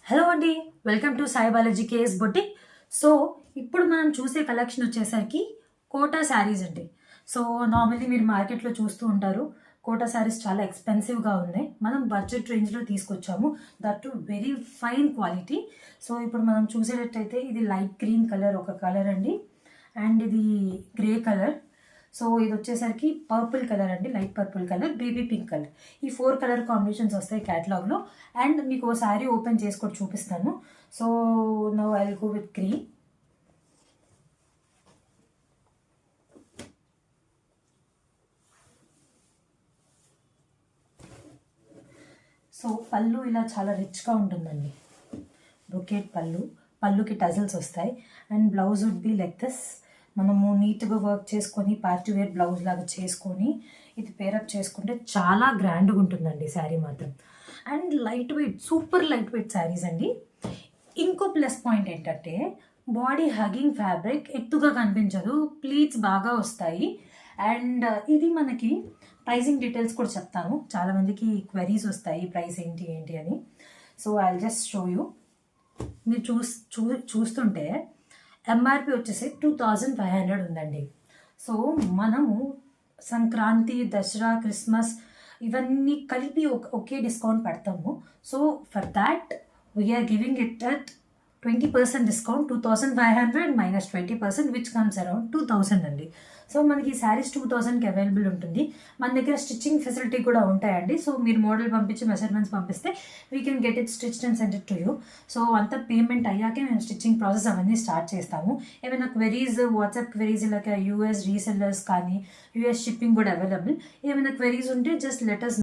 Hello అండి, welcome to Sai Balaji KS boutique. So ఇప్పుడు మనం చూసే కలెక్షన్ వచ్చేసరికి కోటా శారీస్ అండి. సో నార్మల్లీ మీరు మార్కెట్లో చూస్తూ ఉంటారు, కోటా శారీస్ చాలా ఎక్స్పెన్సివ్గా ఉన్నాయి. మనం బడ్జెట్ రేంజ్లో తీసుకొచ్చాము, that to very fine quality. So ఇప్పుడు మనం చూసేటట్టయితే ఇది లైట్ గ్రీన్ కలర్ ఒక కలర్ అండి, అండ్ ఇది గ్రే కలర్. సో ఇది వచ్చేసరికి పర్పుల్ కలర్ అండి, light purple colour, baby pink colour. ఈ 4 కలర్ కాంబినేషన్స్ వస్తాయి క్యాటలాగ్లో. అండ్ మీకు ఓ శారీ ఓపెన్ చేసుకొని చూపిస్తాను. So now I will go with green. So పళ్ళు ఇలా చాలా రిచ్గా ఉంటుందండి, బ్రొకేట్ పళ్ళు. పళ్ళుకి టజల్స్ వస్తాయి and blouse would be like this. మనము నీట్గా వర్క్ చేసుకొని పార్టీ వేర్ బ్లౌజ్ లాగా చేసుకొని ఇది పేరప్ చేసుకుంటే చాలా గ్రాండ్గా ఉంటుందండి శారీ మాత్రం. And light weight, super light weight saris అండి. ఇంకో ప్లస్ పాయింట్ ఏంటంటే బాడీ హగింగ్ ఫ్యాబ్రిక్, ఎత్తుగా కనిపించదు, ప్లీట్స్ బాగా వస్తాయి. అండ్ ఇది మనకి ప్రైసింగ్ డీటెయిల్స్ కూడా చెప్తాను, చాలామందికి క్వెరీస్ వస్తాయి ప్రైస్ ఏంటి ఏంటి అని. So I just show you. మీరు చూస్తుంటే ఎంఆర్పి వచ్చేసి 2500 ఉందండి. సో మనము సంక్రాంతి, దసరా, క్రిస్మస్ ఇవన్నీ కలిపి ఒకే డిస్కౌంట్ పెడతాము. So for that we are giving it at 20% discount, 2500 minus 20%, which comes around 2000 అండి. సో మనకి శారీస్ 2000కి అవైలబుల్ ఉంటుంది. మన దగ్గర స్టిచ్చింగ్ ఫెసిలిటీ కూడా ఉంటాయండి. సో మీరు మోడల్ పంపించి మెజర్మెంట్స్ పంపిస్తే we can get it stitched and send it to you. So అంతా పేమెంట్ అయ్యాకే మేము స్టిచ్చింగ్ ప్రాసెస్ అవన్నీ స్టార్ట్ చేస్తాము. ఏమైనా క్వెరీస్, వాట్సాప్ క్వెరీస్, ఇలాగ యూఎస్ రీసెల్లర్స్ కానీ యూఎస్ షిప్పింగ్ కూడా అవైలబుల్. ఏమైనా క్వెరీస్ ఉంటే జస్ట్ లెటర్స్